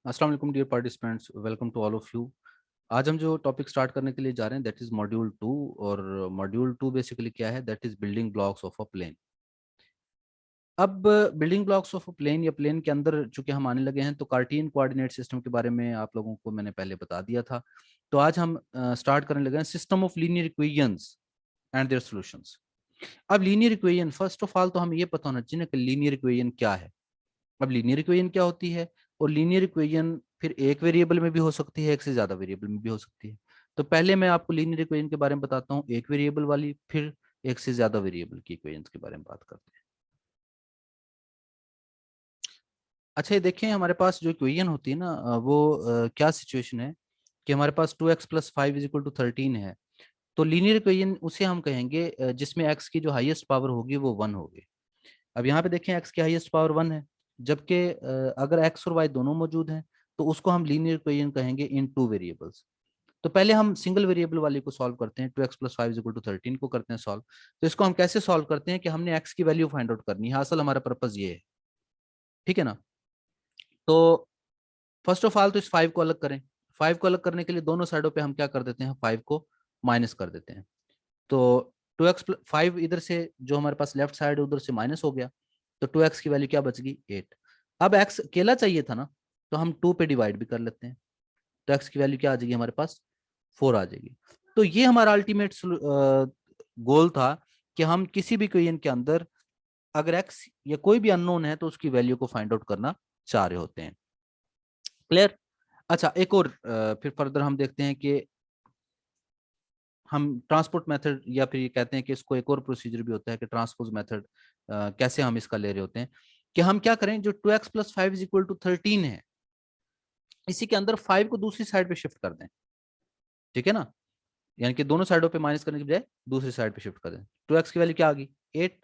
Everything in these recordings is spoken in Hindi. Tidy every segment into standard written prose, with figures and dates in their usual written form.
अस्सलाम वालेकुम dear participants, welcome to all of you. आज हम जो टॉपिक स्टार्ट करने के लिए जा रहे हैं दैट इज मॉड्यूल 2। और मॉड्यूल 2 बेसिकली क्या है, that is building blocks of a plane. अब building blocks of a plane या प्लेन के अंदर चूंकि हम आने लगे हैं तो कार्टियन कोऑर्डिनेट सिस्टम के बारे में आप लोगों को मैंने पहले बता दिया था। तो आज हम स्टार्ट करने लगे हैं system of linear equations and their solutions. अब linear equation first of all तो हमें ये पता होना चाहिए ना कि लीनियर इक्वेशन क्या है। अब लीनियर इक्वेशन क्या होती है, और लीनियर इक्वेशन फिर एक वेरिएबल में भी हो सकती है, एक से ज्यादा वेरिएबल में भी हो सकती है। तो पहले मैं आपको लीनियर इक्वेशन के बारे में बताता हूँ, एक वेरिएबल वाली, फिर एक से ज्यादा वेरिएबल की इक्वेशन के बारे में बात करते हैं। अच्छा, ये देखें हमारे पास जो इक्वेशन होती है ना, वो क्या सिचुएशन है कि हमारे पास 2x + 5 = 13 है। तो लीनियर इक्वेशन उसे हम कहेंगे जिसमें x की जो हाईएस्ट पावर होगी वो 1 होगी। अब यहाँ पे देखें x की हाईएस्ट पावर 1 है, जबकि अगर x और y दोनों मौजूद हैं तो उसको हम लीनियर इक्वेशन कहेंगे इन टू वेरिएबल्स। तो पहले हम सिंगल वेरिएबल वाले को सॉल्व करते हैं, 2x + 5 = 13 को करते हैं सॉल्व। तो इसको हम कैसे सॉल्व करते हैं कि हमने x की वैल्यू फाइंड आउट करनी है, असल हमारा पर्पज ये है। ठीक है ना। तो फर्स्ट ऑफ ऑल तो इस 5 को अलग करें। 5 को अलग करने के लिए दोनों साइडों पे हम क्या कर देते हैं, 5 को माइनस कर देते हैं। तो 2x 5 इधर से जो हमारे पास लेफ्ट साइड है उधर से माइनस हो गया, तो 2x की वैल्यू क्या बच गई, 8। अब x अकेला चाहिए था ना, तो हम 2 पे डिवाइड भी कर लेते हैं, तो x की वैल्यू क्या आ जाएगी हमारे पास, 4 आ जाएगी। तो ये हमारा अल्टीमेट गोल था कि हम किसी भी इक्वेशन के अंदर अगर x या कोई भी अननोन है तो उसकी वैल्यू को फाइंड आउट करना चाह रहे होते हैं। क्लियर। अच्छा, एक और फिर फर्दर हम देखते हैं कि हम ट्रांसपोर्ट मेथड, या फिर ये कहते हैं कि इसको एक और प्रोसीजर भी होता है कि ट्रांसपोज मेथड, कैसे हम इसका ले रहे होते हैं कि हम क्या करें, जो 2x + 5 = 13 है, इसी के अंदर 5 को दूसरी साइड पे शिफ्ट कर दें। ठीक है ना, यानी कि दोनों साइडों पे माइनस करने के बजाय दूसरी साइड पे शिफ्ट कर दें। 2x की वैल्यू क्या आ गई, 8।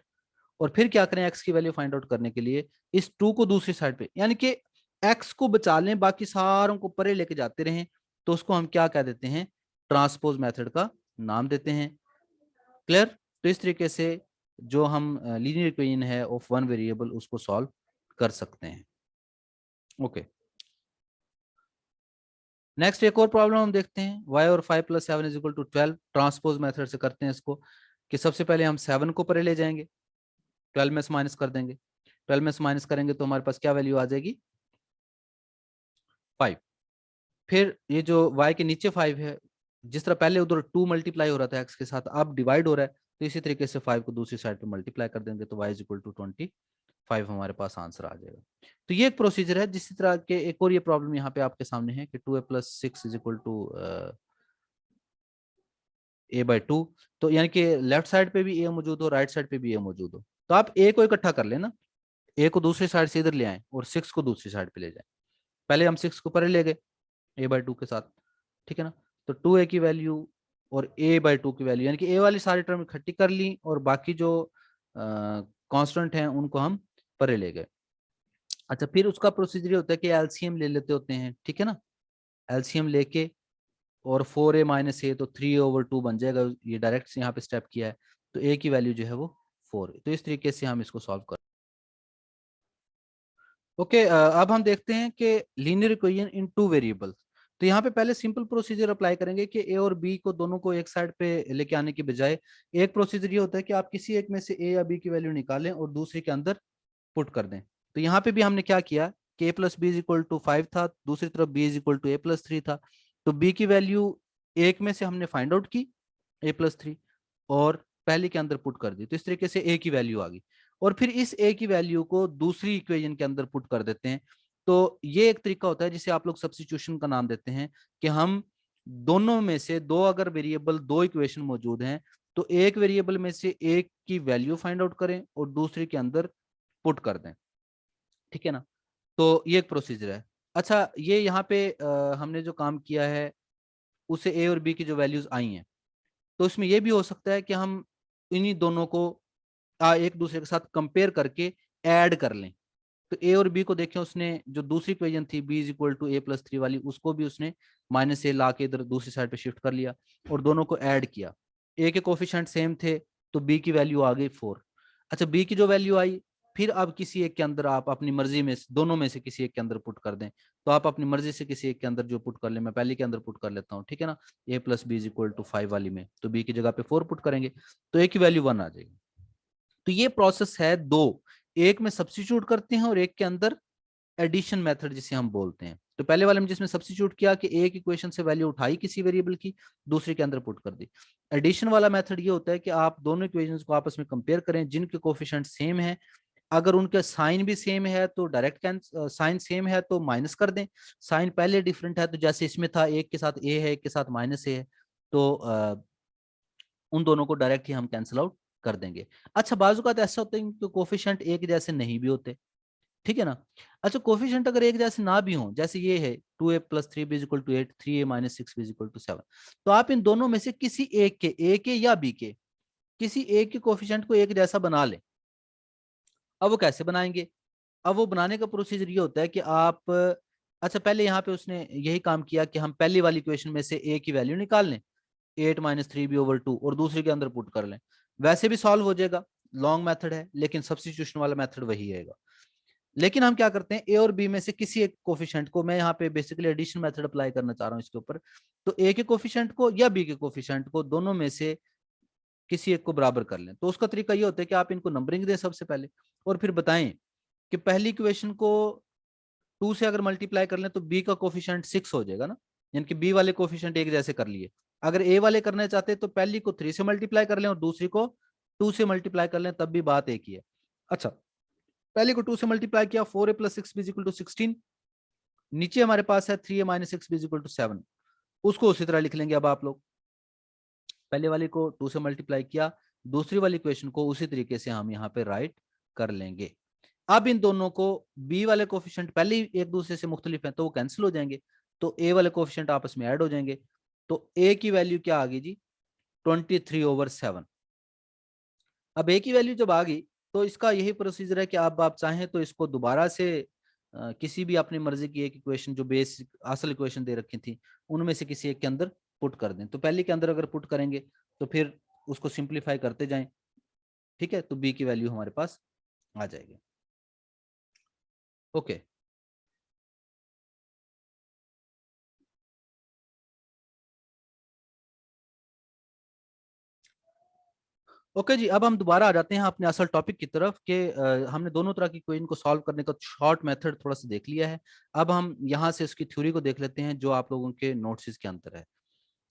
और फिर क्या करें, x की वैल्यू फाइंड आउट करने के लिए इस 2 को दूसरी साइड पे, यानी कि x को बचा लें, बाकी सारों को परे लेके जाते रहें, तो उसको हम क्या कह देते हैं, ट्रांसपोज मेथड का नाम देते हैं। क्लियर। तो इस तरीके से जो हम लीनियर इक्वेशन है ऑफ वन वेरिएबल उसको सॉल्व कर सकते हैं। ओके, नेक्स्ट एक और प्रॉब्लम हम देखते हैं, y और 5 + 7 = 12। ट्रांसपोज मेथड से करते हैं इसको कि सबसे पहले हम 7 को परे ले जाएंगे, 12 में से माइनस कर देंगे। 12 में से माइनस करेंगे तो हमारे पास क्या वैल्यू आ जाएगी, 5। फिर ये जो y के नीचे 5 है, जिस तरह पहले उधर 2 मल्टीप्लाई हो रहा था x के साथ, अब डिवाइड हो रहा है, तो इसी तरीके से 5 को दूसरी साइड पे मल्टीप्लाई कर देंगे, तो y = 25 हमारे पास आंसर आ जाएगा। तो ये एक प्रोसीजर है। जिस तरह के एक और ये प्रॉब्लम यहाँ पे आपके सामने है कि 2a + 6 = a/2। तो यानी कि लेफ्ट साइड पे भी a मौजूद हो, राइट साइड पे भी a मौजूद हो, तो आप a को इकट्ठा कर लेना, a को दूसरी साइड से इधर ले आए और 6 को दूसरी साइड पे ले जाए। पहले हम 6 को परे ले गए a/2 के साथ। ठीक है ना। तो 2a की वैल्यू और a/2 की वैल्यू, यानी कि a वाली सारी टर्म इकट्ठी कर ली और बाकी जो कांस्टेंट हैं उनको हम परे ले गए। अच्छा, फिर उसका प्रोसीजर होता है कि एलसीएम ले लेते होते हैं। ठीक है ना, एलसीएम लेके और 4a - a तो 3/2 बन जाएगा, ये डायरेक्ट यहाँ पे स्टेप किया है, तो a की वैल्यू जो है वो 4 है। तो इस तरीके से हम इसको सॉल्व कर। ओके, अब हम देखते हैं कि linear equation in two variable. तो यहाँ पे पहले सिंपल प्रोसीजर अप्लाई करेंगे कि ए और बी को दोनों को एक साइड पे लेके आने के बजाय एक प्रोसीजर ये होता है कि आप किसी एक में से ए या बी की वैल्यू निकालें और दूसरे के अंदर पुट कर दें। तो यहाँ पे भी हमने क्या किया कि a + b = 5 था, दूसरी तरफ b = a + 3 था। तो b की वैल्यू एक में से हमने फाइंड आउट की, a + 3, और पहले के अंदर पुट कर दी, तो इस तरीके से a की वैल्यू आ गई। और फिर इस a की वैल्यू को दूसरी इक्वेशन के अंदर पुट कर देते हैं। तो ये एक तरीका होता है जिसे आप लोग सब्स्टिट्यूशन का नाम देते हैं, कि हम दोनों में से दो, अगर वेरिएबल दो इक्वेशन मौजूद हैं, तो एक वेरिएबल में से एक की वैल्यू फाइंड आउट करें और दूसरे के अंदर पुट कर दें। ठीक है ना। तो ये एक प्रोसीजर है। अच्छा, ये यहाँ पे हमने जो काम किया है उसे ए और बी की जो वैल्यूज आई हैं, तो इसमें यह भी हो सकता है कि हम इन्हीं दोनों को एक दूसरे के साथ कंपेयर करके ऐड कर लें। तो ए और बी को देखें, उसने जो दूसरी इक्वेशन थी b = a + 3 वाली, उसको भी उसने -a ला के इधर दूसरी साइड पे शिफ्ट कर लिया और दोनों को ऐड किया। ए के कोफिशिएंट सेम थे तो बी की वैल्यू आ गई 4। अच्छा, बी की जो वैल्यू आई, फिर अब किसी एक के अंदर आप अपनी मर्जी में दोनों में से किसी एक के अंदर पुट कर दें, तो आप अपनी मर्जी से किसी एक के अंदर जो पुट कर ले, मैं पहले के अंदर पुट कर लेता हूँ, ठीक है ना, a plus b is equal to 5 वाली में, तो b की जगह पे 4 पुट करेंगे तो a की वैल्यू 1 आ जाएगी। तो ये प्रोसेस है दो, एक में सब्स्टिट्यूट करते हैं और एक के अंदर एडिशन मेथड जिसे हम बोलते हैं। तो पहले वाले में जिसमें सब्स्टिट्यूट किया कि एक इक्वेशन से वैल्यू उठाई किसी वेरिएबल की, दूसरे के अंदर पुट कर दी। एडिशन वाला मेथड ये होता है कि आप दोनों इक्वेशंस को आपस में कंपेयर करें, जिनके कोफिशिएंट सेम है, अगर उनका साइन भी सेम है तो डायरेक्ट साइन सेम है तो माइनस कर दें, साइन पहले डिफरेंट है तो जैसे इसमें था एक के साथ ए है एक के साथ माइनस ए है, तो उन दोनों को डायरेक्ट ही हम कैंसिल आउट कर देंगे। अच्छा बाजू का तो ऐसा होता है कि कोफिशिएंट एक जैसे नहीं भी होते, ठीक है ना। अच्छा कोफिशिएंट अगर एक जैसे ना भी हो, जैसे ये है 2a plus 3b is equal to 8, 3a minus 6b is equal to 7, तो आप इन दोनों में से किसी एक के, a के या b के, किसी एक के कोफिशिएंट को एक जैसा बना लें। अब वो कैसे बनाएंगे? अब वो बनाने का प्रोसीजर ये होता है कि आप, अच्छा पहले यहाँ पे उसने यही काम किया कि हम पहली वाली इक्वेशन में से a की वैल्यू निकाल लें 8 माइनस 3b/2 और दूसरे के अंदर पुट कर लें, वैसे भी सॉल्व हो जाएगा, लॉन्ग मेथड है लेकिन सब्स्टिट्यूशन वाला मेथड वही है। लेकिन हम क्या करते हैं, ए और बी में से किसी एक कोफिशिएंट को, मैं यहाँ पे बेसिकली एडिशन मेथड अप्लाई करना चाह रहा हूँ इसके ऊपर, तो ए के कोफिशिएंट को या बी के कोफिशिएंट को, दोनों में से किसी एक को बराबर कर लें। तो उसका तरीका ये होता है कि आप इनको नंबरिंग दें सबसे पहले, और फिर बताएं कि पहली इक्वेशन को 2 से अगर मल्टीप्लाई कर लें तो बी का कोफिशिएंट 6 हो जाएगा ना, यानी कि बी वाले कोफिशिएंट एक जैसे कर लिए। अगर ए वाले करना चाहते हैं तो पहली को 3 से मल्टीप्लाई कर लें और दूसरी को 2 से मल्टीप्लाई कर लें, तब भी बात एक ही है। अच्छा पहले को 2 से मल्टीप्लाई किया, 4a plus 6b equal to 16, नीचे हमारे पास है 3a minus 6b equal to 7, उसको उसी तरह लिख लेंगे। अब आप लोग पहले वाले को 2 से मल्टीप्लाई किया, दूसरी वाली इक्वेशन को उसी तरीके से हम यहाँ पे राइट कर लेंगे। अब इन दोनों को, बी वाले कोफिशिएंट पहले ही एक दूसरे से मुख्तलिफ हैं तो वो कैंसिल हो जाएंगे, तो ए वाले कोफिशिएंट आपस में ऐड हो जाएंगे, तो ए की वैल्यू क्या आ गई जी, 23/7। अब ए की वैल्यू जब आ गई तो इसका यही प्रोसीजर है कि आप चाहें तो इसको दोबारा से किसी भी अपनी मर्जी की एक इक्वेशन जो बेसिक असल इक्वेशन दे रखी थी उनमें से किसी एक के अंदर पुट कर दें। तो पहले के अंदर अगर पुट करेंगे तो फिर उसको सिंप्लीफाई करते जाएं, ठीक है, तो बी की वैल्यू हमारे पास आ जाएगी। ओके ओके जी, अब हम दोबारा आ जाते हैं अपने असल टॉपिक की तरफ कि हमने दोनों तरह की इक्वेशन को सॉल्व करने का शॉर्ट मेथड थोड़ा सा देख लिया है। अब हम यहाँ से इसकी थ्योरी को देख लेते हैं जो आप लोगों के नोट्स के अंदर है।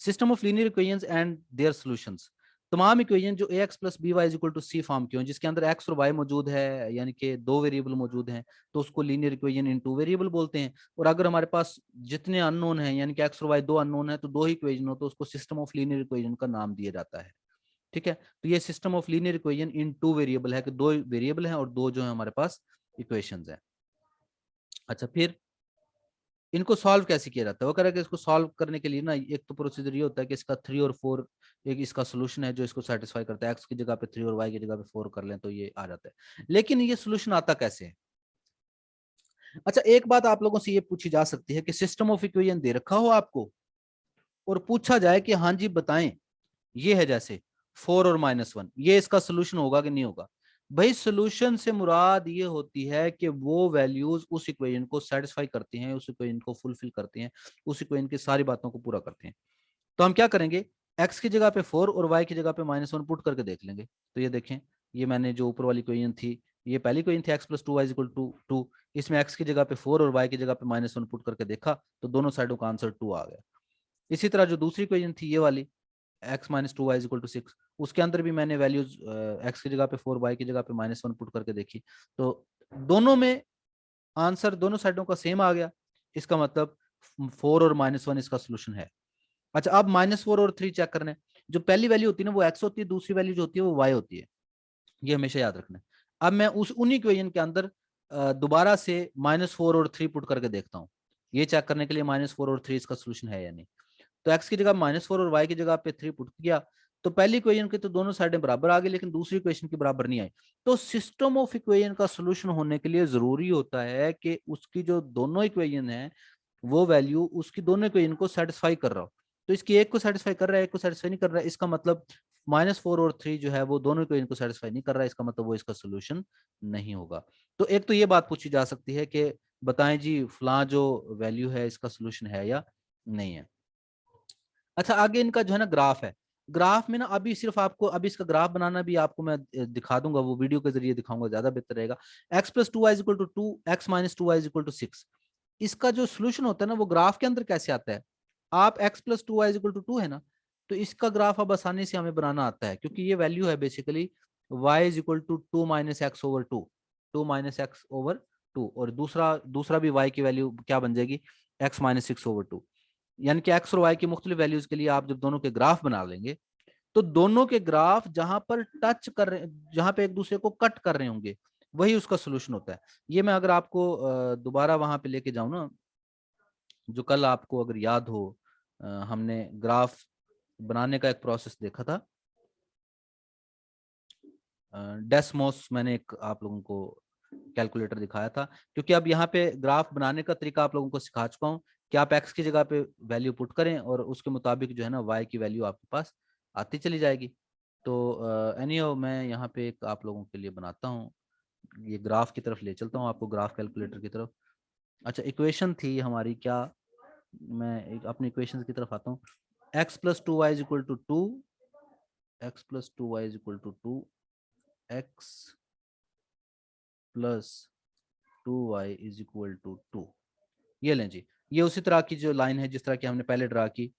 System of linear equations and their solutions, तमाम इक्वेशन जो ax plus b y equal to c form की हो, जिसके अंदर x और y मौजूद है, यानी कि दो वेरिएबल मौजूद हैं, तो उसको linear equation in two variable बोलते हैं। और अगर हमारे पास जितने अननोन हैं, यानी कि x और y दो अननोन है, तो दो ही इक्वेशन हो तो उसको सिस्टम ऑफ लीनियर इक्वेशन का नाम दिया जाता है, ठीक है। तो ये system of linear equation in two variable है कि दो वेरिएबल हैं और दो जो है हमारे पास इक्वेशंस हैं। अच्छा फिर इनको सॉल्व कैसे किया जाता है? वो कह रहा है कि इसको सॉल्व करने के लिए ना एक तो प्रोसीजर ये होता है कि इसका 3 और 4 एक इसका सोल्यूशन है जो इसको सेटिस्फाई करता है, एक्स की जगह पे 3 और वाई की जगह पे 4 कर लें तो ये आ जाता है। लेकिन ये सोल्यूशन आता कैसे है? अच्छा एक बात आप लोगों से ये पूछी जा सकती है कि सिस्टम ऑफ इक्वेशन दे रखा हो आपको और पूछा जाए कि हाँ जी बताएं, ये है जैसे 4 और -1, ये इसका सोल्यूशन होगा कि नहीं होगा? भाई सोल्यूशन से मुराद ये होती है कि वो वैल्यूज उस इक्वेशन को सेटिस्फाई करती हैं, उस इक्वेशन को फुलफिल करती हैं, उस इक्वेशन की सारी बातों को पूरा करते हैं। तो हम क्या करेंगे, x की जगह पे 4 और y की जगह पे -1 पुट करके देख लेंगे। तो ये देखें, ये मैंने जो ऊपर वाली इक्वेशन थी, ये पहली इक्वेशन थी x plus 2y equal to 2, इसमें x की जगह पे 4 और y की जगह पे -1 पुट करके देखा तो दोनों साइडों का आंसर 2 आ गया। इसी तरह जो दूसरी इक्वेशन थी ये वाली x minus 2y equal to 6, उसके अंदर भी मैंने वैल्यूज x की जगह पे 4, y की जगह पे -1 पुट करके देखी, तो दोनों में आंसर दोनों साइडों का सेम आ गया। इसका मतलब 4 और -1 इसका सोल्यूशन है। अच्छा अब -4 और 3 चेक करने, जो पहली वैल्यू होती है ना वो x होती है, दूसरी वैल्यू जो होती है वो y होती है, ये हमेशा याद रखना है। अब मैं उस उन्हीं इक्वेशन के अंदर दोबारा से -4 और 3 पुट करके देखता हूँ, ये चेक करने के लिए -4 और 3 इसका सोल्यूशन है या नहीं। तो x की जगह -4 और y की जगह पे 3 पुट किया, तो पहली इक्वेशन की तो दोनों साइडें बराबर आ गई लेकिन दूसरी इक्वेशन की बराबर नहीं आई। तो सिस्टम ऑफ इक्वेशन का सोल्यूशन होने के लिए जरूरी होता है कि उसकी जो दोनों इक्वेशन है वो वैल्यू उसकी दोनों इक्वेशन को सेटिस्फाई कर रहा हो। तो इसकी एक को सेटिस्फाई कर रहा है, एक को सेटिस्फाई नहीं कर रहा है, इसका मतलब -4 और 3 जो है वो दोनों इक्वेशन को सेटिस्फाई नहीं कर रहा है, इसका मतलब वो इसका सोल्यूशन नहीं होगा। तो एक तो ये बात पूछी जा सकती है कि बताएं जी फलां जो वैल्यू है इसका सोल्यूशन है या नहीं है। अच्छा आगे इनका जो है ना ग्राफ है, ग्राफ में ना अभी सिर्फ आपको अभी इसका ग्राफ बनाना भी आपको मैं दिखा दूंगा, वो वीडियो के जरिए दिखाऊंगा, ज्यादा बेहतर रहेगा। x + 2y = 2, x - 2y = 6। इसका जो सोल्यूशन होता है ना वो ग्राफ के अंदर कैसे आता है, आप x + 2y = 2 है ना, तो इसका ग्राफ अब आसानी से हमें बनाना आता है, क्योंकि ये वैल्यू है बेसिकली y = 2 - x/2, 2 - x/2, और दूसरा दूसरा भी y की वैल्यू क्या बन जाएगी, x - 6/2। यानी कि एक्स और वाई की मुख्तलिफ वैल्यूज के लिए आप जब दोनों के ग्राफ बना लेंगे, तो दोनों के ग्राफ जहां पर टच कर रहे, जहां पे एक दूसरे को कट कर रहे होंगे, वही उसका सोल्यूशन होता है। ये मैं अगर आपको दोबारा वहां पे लेके जाऊं ना, जो कल आपको अगर याद हो, हमने ग्राफ बनाने का एक प्रोसेस देखा था, डेस्मोस मैंने एक आप लोगों को कैलकुलेटर दिखाया था, क्योंकि अब यहाँ पे ग्राफ बनाने का तरीका आप लोगों को सिखा चुका हूँ कि आप एक्स की जगह पे वैल्यू पुट करें और उसके मुताबिक जो है ना वाई की वैल्यू आपके पास आती चली जाएगी। तो एनीहाउ मैं यहाँ पे एक आप लोगों के लिए बनाता हूँ, ये ग्राफ की तरफ ले चलता हूँ आपको, ग्राफ कैलकुलेटर की तरफ। अच्छा इक्वेशन थी हमारी क्या, मैं एक अपनी इक्वेशन की तरफ आता हूँ। x + 2y = 2, x + 2y = 2, x + 2y = 2। ये लें जी, ये उसी तरह की जो लाइन है जिस तरह की हमने पहले ड्रा की।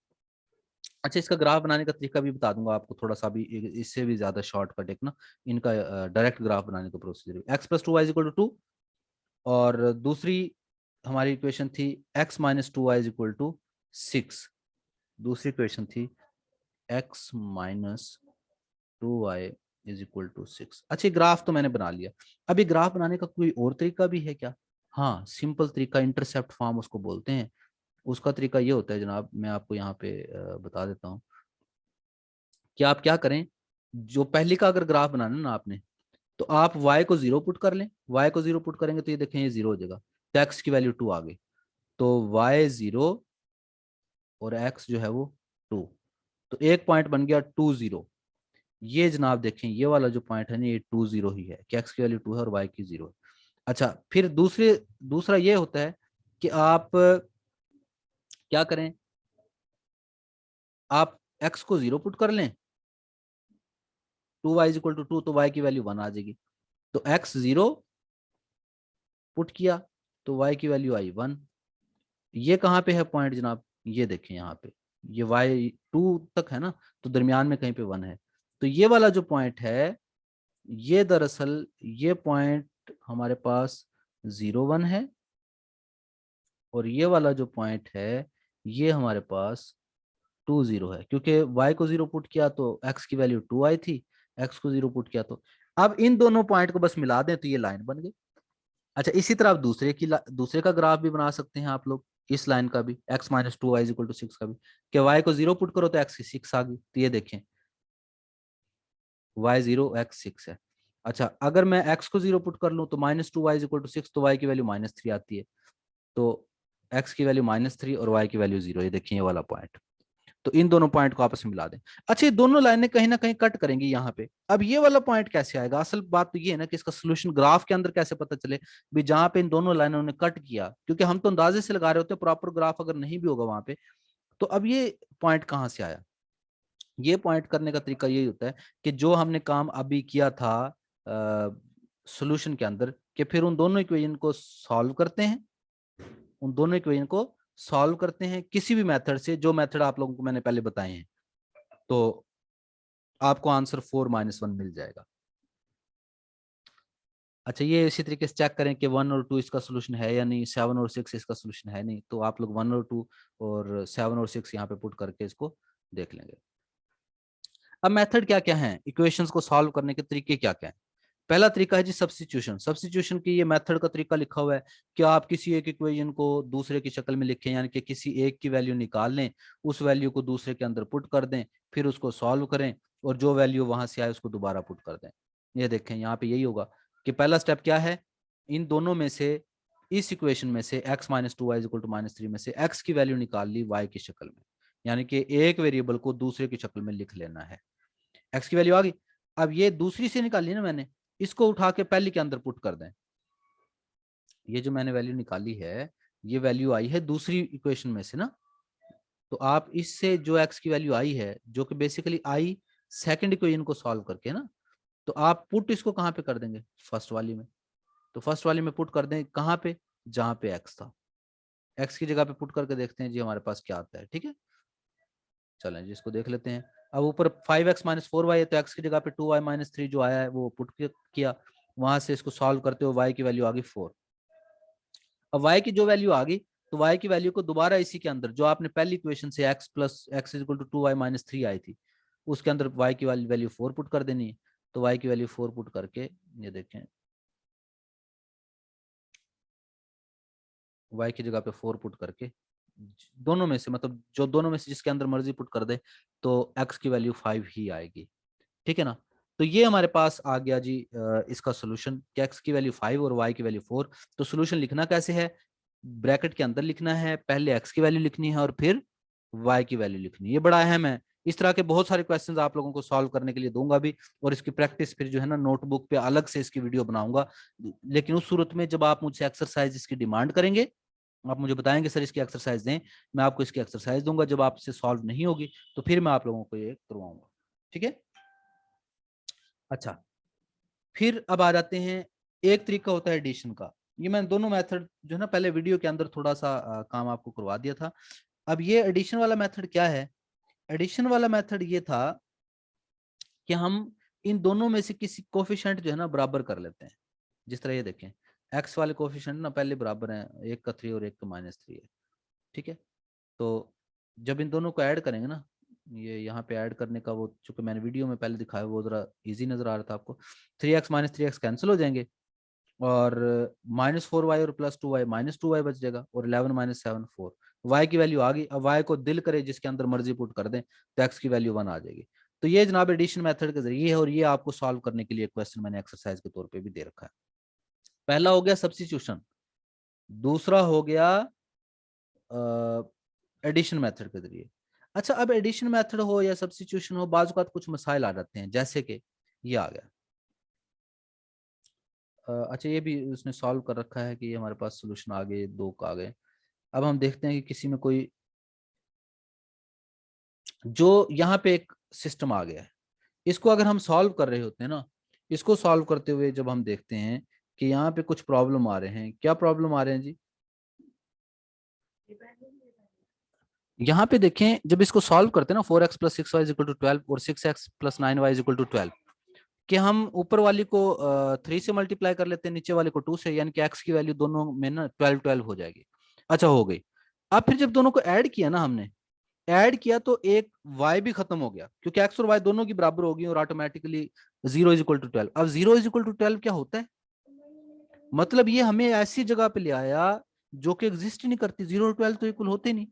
अच्छा इसका ग्राफ बनाने का तरीका भी बता दूंगा आपको, थोड़ा सा भी इससे भी ज्यादा शॉर्टकट एक ना इनका डायरेक्ट ग्राफ बनाने का प्रोसीजर। x + 2y = 2, और दूसरी हमारी इक्वेशन थी x - 2y = 6। दूसरी इक्वेशन थी x - 2y = 6। अच्छा ग्राफ तो मैंने बना लिया, अभी ग्राफ बनाने का कोई और तरीका भी है क्या? हाँ सिंपल तरीका, इंटरसेप्ट फॉर्म उसको बोलते हैं। उसका तरीका ये होता है जनाब, मैं आपको यहाँ पे बता देता हूँ कि आप क्या करें। जो पहले का अगर ग्राफ बनाना ना आपने, तो आप y को 0 पुट कर लें, y को 0 पुट करेंगे तो ये देखें ये 0 हो जाएगा, तो x की वैल्यू 2 आ गई, तो y 0 और x जो है वो 2, तो एक पॉइंट बन गया 2 0। ये जनाब देखें ये वाला जो पॉइंट है ना ये 2 0 ही है कि x की वैल्यू 2 है और y की 0 है। अच्छा फिर दूसरा ये होता है कि आप क्या करें, आप x को 0 पुट कर लें, 2y = 2, तो y की वैल्यू 1 आ जाएगी, तो x 0 पुट किया तो y की वैल्यू आई 1। ये कहाँ पे है पॉइंट जनाब, ये देखें यहाँ पे, ये y 2 तक है ना, तो दरमियान में कहीं पे 1 है, तो ये वाला जो पॉइंट है ये दरअसल ये पॉइंट हमारे पास 0 1 है, और ये वाला जो पॉइंट है ये हमारे पास 2 0 है, क्योंकि y को 0 पुट किया तो x की वैल्यू 2 आई थी, x को 0 पुट किया तो, अब इन दोनों पॉइंट को बस मिला दें तो ये लाइन बन गई। अच्छा इसी तरह आप दूसरे का ग्राफ भी बना सकते हैं आप लोग, इस लाइन का भी x - 2y = 6 का भी, कि y को 0 पुट करो तो x की 6 आ गई, तो ये देखें y 0 x 6 है। अच्छा अगर मैं x को 0 पुट कर लूं तो -2y = 6, तो y की वैल्यू -3 आती है, तो x की वैल्यू -3 और y की वैल्यू 0, ये देखिए ये वाला पॉइंट, तो इन दोनों पॉइंट को आपस में मिला दें। अच्छा ये दोनों लाइनें कहीं ना कहीं कट करेंगी यहाँ पे, अब ये वाला पॉइंट कैसे आएगा, असल बात तो ये है ना कि इसका सोल्यूशन ग्राफ के अंदर कैसे पता चले भी, जहां पे इन दोनों लाइनों ने कट किया, क्योंकि हम तो अंदाजे से लगा रहे होते हैं, प्रॉपर ग्राफ अगर नहीं भी होगा वहां पे, तो अब ये पॉइंट कहाँ से आया। ये पॉइंट करने का तरीका यही होता है कि जो हमने काम अभी किया था सॉल्यूशन के अंदर, कि फिर उन दोनों इक्वेशन को सॉल्व करते हैं, उन दोनों इक्वेशन को सॉल्व करते हैं किसी भी मेथड से, जो मेथड आप लोगों को मैंने पहले बताए हैं, तो आपको आंसर 4 - 1 मिल जाएगा। अच्छा ये इसी तरीके से चेक करें कि 1 और 2 इसका सोल्यूशन है या नहीं, 7 और 6 इसका सोल्यूशन है नहीं, तो आप लोग 1 और 2 और 7 और 6 यहाँ पे पुट करके इसको देख लेंगे। अब मेथड क्या क्या है, इक्वेशंस को सॉल्व करने के तरीके क्या क्या है। पहला तरीका है जी सब्स्टिट्यूशन। सब्स्टिट्यूशन की ये मेथड का तरीका लिखा हुआ है कि आप किसी एक इक्वेशन को दूसरे की शक्ल में लिखें, यानी कि किसी एक की वैल्यू निकाल लें, उस वैल्यू को दूसरे के अंदर पुट कर दें, फिर उसको सॉल्व करें और जो वैल्यू वहां से आए उसको दोबारा पुट कर दें। ये देखें यहाँ पे यही होगा कि पहला स्टेप क्या है, इन दोनों में से इस इक्वेशन में से x - 2y = -3 में से x की वैल्यू निकाल ली y की शक्ल में, यानी कि एक वेरिएबल को दूसरे की शक्ल में लिख लेना है। एक्स की वैल्यू आ गई। अब ये दूसरी से निकाली ना मैंने, इसको उठा के पहली के अंदर पुट कर दें। ये जो मैंने वैल्यू निकाली है, ये वैल्यू आई है दूसरी इक्वेशन में से ना, तो आप इससे जो एक्स की वैल्यू आई है, जो कि बेसिकली आई सेकंड इक्वेशन को सॉल्व करके ना, तो आप पुट इसको कहाँ पे कर देंगे, फर्स्ट वाली में। तो फर्स्ट वाली में पुट कर दें कहाँ पे, जहां पे एक्स था। एक्स की जगह पे पुट करके देखते हैं जी हमारे पास क्या आता है, ठीक है। चलें जी इसको देख लेते हैं। अब ऊपर 5x माइनस 4y है, तो x की जगह पे 2y माइनस 3 जो आया है वो पुट किया, वहां से इसको सॉल्व करते हुए y की वैल्यू आ गई 4। अब y की जो वैल्यू आ गई, तो y की वैल्यू को दोबारा इसी के अंदर, जो आपने पहली इक्वेशन से x plus x is equal to 2y minus 3 आई थी, उसके अंदर y की वैल्यू 4 पुट कर देनी है। तो y की वैल्यू 4 पुट करके, ये देखें y की जगह पे 4 पुट करके, दोनों में से, मतलब जो दोनों में से जिसके अंदर मर्जी पुट कर दे, तो x की वैल्यू 5 ही आएगी, ठीक है ना। तो ये हमारे पास आ गया जी इसका सोल्यूशन, कि x की वैल्यू 5 और y की वैल्यू 4। तो सोल्यूशन लिखना कैसे है, ब्रैकेट के अंदर लिखना है, पहले x की वैल्यू लिखनी है और फिर y की वैल्यू लिखनी है। ये बड़ा अहम है। इस तरह के बहुत सारे क्वेश्चंस आप लोगों को सॉल्व करने के लिए दूंगा भी, और इसकी प्रैक्टिस फिर जो है ना नोटबुक पे अलग से इसकी वीडियो बनाऊंगा। लेकिन उस सूरत में जब आप मुझसे एक्सरसाइज इसकी डिमांड करेंगे, आप मुझे बताएंगे सर इसकी एक्सरसाइज दें, मैं आपको इसकी एक्सरसाइज दूंगा। जब आपसे सॉल्व नहीं होगी तो फिर मैं आप लोगों को ये करवाऊंगा, ठीक है। अच्छा, फिर अब आ जाते हैं, एक तरीका होता है एडिशन का। ये मैंने दोनों मेथड जो है ना पहले वीडियो के अंदर थोड़ा सा काम आपको करवा दिया था। अब ये एडिशन वाला मेथड क्या है, एडिशन वाला मेथड ये था कि हम इन दोनों में से किसी कोफिशिएंट जो है ना बराबर कर लेते हैं। जिस तरह ये देखें, एक्स वाले कोफिशिएंट ना पहले बराबर हैं, एक का 3 और एक का -3 है, ठीक है। तो जब इन दोनों को ऐड करेंगे ना, ये यहाँ पे ऐड करने का वो चूंकि मैंने वीडियो में पहले दिखाया वो जरा इजी नजर आ रहा था आपको, 3x माइनस 3x कैंसिल हो जाएंगे, और -4y और +2y -2y बच जाएगा, और 11 माइनस 7 4। y की वैल्यू आ गई। अब y को दिल करे जिसके अंदर मर्जी पुट कर दें, तो x की वैल्यू 1 आ जाएगी। तो ये जनाब एडिशन मेथड के जरिए है, और ये आपको सॉल्व करने के लिए क्वेश्चन मैंने एक्सरसाइज के तौर पे भी दे रखा है। पहला हो गया सब्स्टिट्यूशन, दूसरा हो गया एडिशन मेथड के जरिए। अच्छा, अब एडिशन मेथड हो या सब्स्टिट्यूशन हो, बाज़ औक़ात कुछ मसाइल आ जाते हैं, जैसे कि ये आ गया। अच्छा, ये भी उसने सॉल्व कर रखा है कि ये हमारे पास सोल्यूशन आ गए, दो का आ गए। अब हम देखते हैं कि किसी में कोई, जो यहाँ पे एक सिस्टम आ गया है, इसको अगर हम सॉल्व कर रहे होते हैं ना, इसको सॉल्व करते हुए जब हम देखते हैं कि यहाँ पे कुछ प्रॉब्लम आ रहे हैं, क्या प्रॉब्लम आ रहे हैं जी, यहाँ पे देखें, जब इसको सॉल्व करते हैं ना, 4x plus 6y is equal to 12 और 6x plus 9y is equal to 12, कि हम ऊपर वाली को 3 से मल्टीप्लाई कर लेते हैं, नीचे वाले को 2 से, यानी कि x की वैल्यू दोनों में ना 12 12 हो जाएगी। अच्छा, हो गई। अब फिर जब दोनों को ऐड किया ना हमने, ऐड किया तो एक y भी खत्म हो गया, क्योंकि x और y दोनों की बराबर होगी, और ऑटोमेटिकली 0 इज इक्वल टू 12। अब 0 इज इक्वल टू 12 क्या होता है, मतलब ये हमें ऐसी जगह पे ले आया जो कि एग्जिस्ट ही नहीं करती, 0 और 12 तो इक्वल होते नहीं।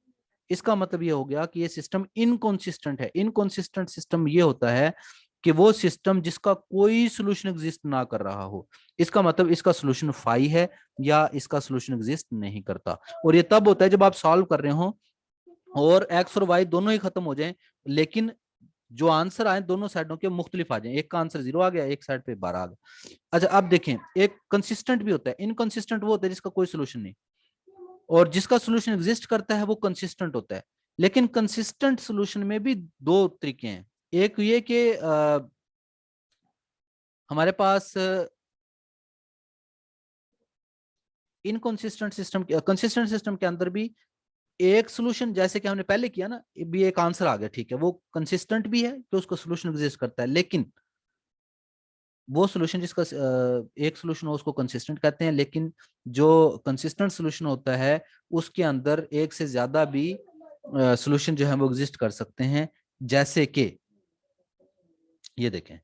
इसका मतलब ये हो गया कि ये सिस्टम इनकॉन्सिस्टेंट है। इनकॉन्सिस्टेंट सिस्टम ये होता है कि वो सिस्टम जिसका कोई सोल्यूशन एग्जिस्ट ना कर रहा हो। इसका मतलब इसका सोल्यूशन फाई है, या इसका सोल्यूशन एग्जिस्ट नहीं करता। और ये तब होता है जब आप सॉल्व कर रहे हो और एक्स और वाई दोनों ही खत्म हो जाएं, लेकिन जो आंसर आए दोनों साइडों के मुख्तलिफ आ जाए। एक का आंसर 0 आ गया, एक साइड पे 12 आ गया। अच्छा, अब देखें, एक कंसिस्टेंट भी होता है, इनकंसिस्टेंट वो होता है जिसका कोई सोल्यूशन नहीं, और जिसका सोल्यूशन एग्जिस्ट करता है वो कंसिस्टेंट होता है। लेकिन कंसिस्टेंट सोल्यूशन में भी दो तरीके हैं। एक ये कि हमारे पास इनकंसिस्टेंट सिस्टम, कंसिस्टेंट सिस्टम के अंदर भी एक सोल्यूशन, जैसे कि हमने पहले किया ना, भी एक आंसर आ गया, ठीक है, वो कंसिस्टेंट भी है कि उसका सोल्यूशन एग्जिस्ट करता है, लेकिन वो सोल्यूशन जिसका एक सोल्यूशन हो उसको कंसिस्टेंट कहते हैं। लेकिन जो कंसिस्टेंट सोल्यूशन होता है उसके अंदर एक से ज्यादा भी सोल्यूशन जो है वो एग्जिस्ट कर सकते हैं। जैसे कि ये देखें,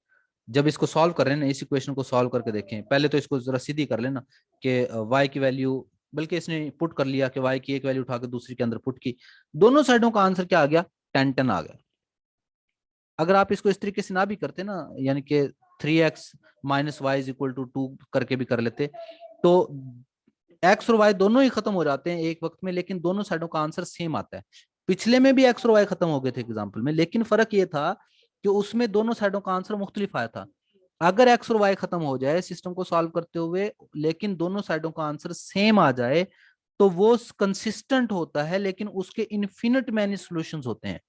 जब इसको सॉल्व कर रहे हैं ना, इस इक्वेशन को सॉल्व करके देखें, पहले तो इसको जरा सीधी कर लेना कि y की वैल्यू, बल्कि इसने पुट कर लिया कि y की एक वैल्यू उठा के दूसरी के अंदर पुट की, दोनों साइडों का आंसर क्या आ गया, 10 10 आ गया। अगर आप इसको इस तरीके से ना भी करते ना, यानी कि 3x minus y is equal to 2 करके भी कर लेते, तो x और y दोनों ही खत्म हो जाते हैं एक वक्त में, लेकिन दोनों साइडों का आंसर सेम आता है। पिछले में भी x और y खत्म हो गए थे एग्जाम्पल में, लेकिन फर्क ये था कि उसमें दोनों साइडों का आंसर मुख्तलिफ आया था। अगर एक्स और वाई खत्म हो जाए सिस्टम को सॉल्व करते हुए, लेकिन दोनों साइडों का आंसर सेम आ जाए, तो वो कंसिस्टेंट होता है, लेकिन उसके इनफिनिट मैनी सॉल्यूशंस होते हैं।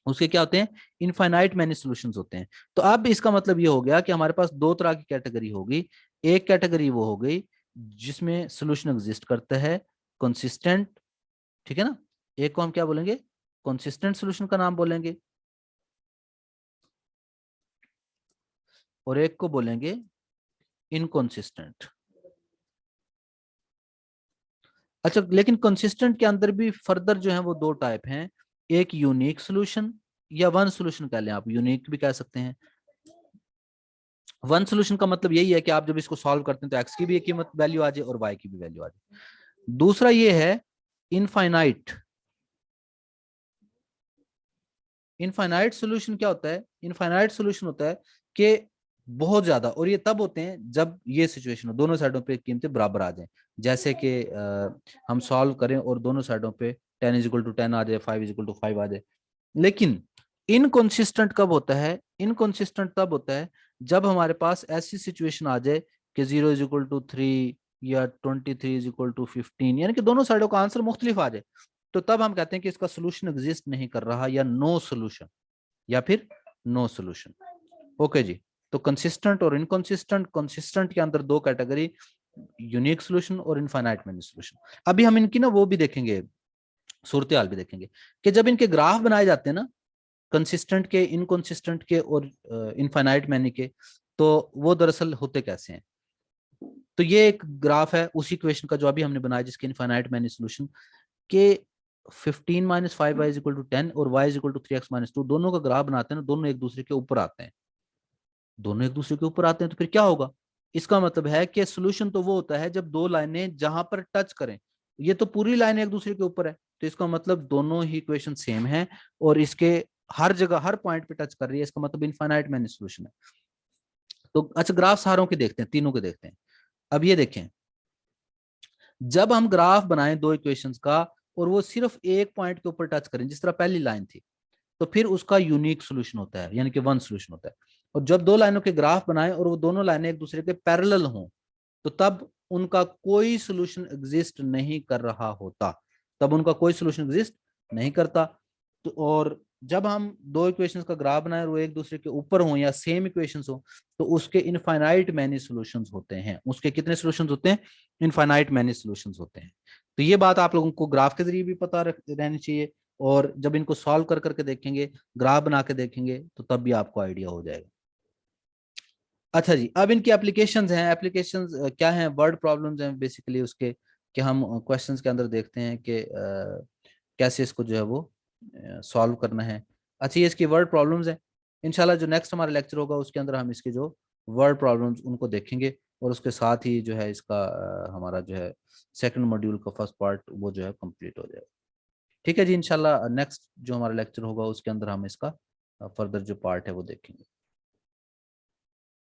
उसके क्या होते हैं? इनफाइनाइट मैनी सॉल्यूशंस होते हैं। तो अब इसका मतलब ये हो गया कि हमारे पास दो तरह की कैटेगरी होगी। एक कैटेगरी वो हो गई जिसमें सॉल्यूशन एग्जिस्ट करता है, कंसिस्टेंट, ठीक है ना। एक को हम क्या बोलेंगे? कंसिस्टेंट सॉल्यूशन का नाम बोलेंगे, और एक को बोलेंगे इनकंसिस्टेंट। अच्छा, लेकिन कंसिस्टेंट के अंदर भी फर्दर जो है वो दो टाइप हैं। एक यूनिक सॉल्यूशन, या वन सॉल्यूशन कह लें, आप यूनिक भी कह सकते हैं। वन सॉल्यूशन का मतलब यही है कि आप जब इसको सॉल्व करते हैं तो एक्स की भी एक कीमत वैल्यू आ जाए और वाई की भी वैल्यू आ जाए। दूसरा ये है इनफाइनाइट। इनफाइनाइट सॉल्यूशन क्या होता है? इनफाइनाइट सॉल्यूशन होता है कि बहुत ज्यादा, और ये तब होते हैं जब ये सिचुएशन हो दोनों साइडों पे कीमतें बराबर आ जाएं। जैसे कि हम सॉल्व करें और दोनों साइडों पे 10 = 10 आ जाए, 5 = 5 आ जाए। लेकिन इनकंसिस्टेंट कब होता है? इनकंसिस्टेंट तब होता है जब हमारे पास ऐसी सिचुएशन आ जाए कि 0 = 3 या 23 = 15, यानी कि दोनों साइडों का आंसर मुख्तलिफ आ जाए। तो तब हम कहते हैं कि इसका सोल्यूशन एग्जिस्ट नहीं कर रहा, या नो सोल्यूशन, या फिर नो सोल्यूशन। ओके जी। तो कंसिस्टेंट और इनकंसिस्टेंट, कंसिस्टेंट के अंदर दो कैटेगरी, यूनिक सोल्यूशन और इनफाइनाइट मैनी सोल्यूशन। अभी हम इनकी ना वो भी देखेंगे, सूरत हाल भी देखेंगे कि जब इनके ग्राफ बनाए जाते हैं ना, कंसिस्टेंट के, इनकंसिस्टेंट के और इनफाइनाइट मैनी के, तो वो दरअसल होते कैसे हैं। तो ये एक ग्राफ है उसी इक्वेशन का जो अभी हमने बनाया, जिसके इनफाइनाइट मैनी सोल्यूशन के 15 - 5y = 10 और y = 3x - 2 दोनों का ग्राफ बनाते हैं ना, दोनों एक दूसरे के ऊपर आते हैं। दोनों एक दूसरे के ऊपर आते हैं तो फिर क्या होगा? इसका मतलब है कि सोल्यूशन तो वो होता है जब दो लाइनें जहां पर टच करें। ये तो पूरी लाइन एक दूसरे के ऊपर है, तो इसका मतलब दोनों ही इक्वेशन सेम है, और इसके हर जगह हर पॉइंट पे टच कर रही है, इसका मतलब इनफाइनाइट मैनी सोल्यूशन है। तो अच्छा, ग्राफ सारों के देखते हैं, तीनों के देखते हैं। अब ये देखें, जब हम ग्राफ बनाएं दो इक्वेशंस का और वो सिर्फ एक पॉइंट के ऊपर टच करें, जिस तरह पहली लाइन थी, तो फिर उसका यूनिक सोल्यूशन होता है, यानी कि वन सोल्यूशन होता है। और जब दो लाइनों के ग्राफ बनाएं और वो दोनों लाइनें एक दूसरे के पैरेलल हों, तो तब उनका कोई सोल्यूशन एग्जिस्ट नहीं कर रहा होता, तब उनका कोई सोल्यूशन एग्जिस्ट नहीं करता। तो और जब हम दो इक्वेशंस का ग्राफ बनाए और वो एक दूसरे के ऊपर हों या सेम इक्वेशंस हो, तो उसके इनफाइनाइट मैनी सॉल्यूशंस होते हैं। उसके कितने सॉल्यूशंस होते हैं? इनफाइनाइट मैनी सॉल्यूशंस होते हैं। तो ये बात आप लोगों को ग्राफ के जरिए भी पता रहनी चाहिए, और जब इनको सॉल्व कर करके देखेंगे, ग्राफ बना के देखेंगे, तो तब भी आपको आइडिया हो जाएगा। अच्छा जी, अब इनकी एप्लीकेशंस हैं। एप्लीकेशंस क्या हैं? वर्ड प्रॉब्लम्स हैं बेसिकली उसके, कि हम क्वेश्चंस के अंदर देखते हैं कि कैसे इसको जो है वो सॉल्व करना है। अच्छा, ये इसकी वर्ड प्रॉब्लम्स हैं। इंशाल्लाह जो नेक्स्ट हमारा लेक्चर होगा उसके अंदर हम इसके जो वर्ड प्रॉब्लम्स उनको देखेंगे, और उसके साथ ही जो है इसका हमारा जो है सेकंड मॉड्यूल का फर्स्ट पार्ट वो जो है कंप्लीट हो जाएगा। ठीक है जी, इंशाल्लाह नेक्स्ट जो हमारा लेक्चर होगा उसके अंदर हम इसका फर्दर जो पार्ट है वो देखेंगे।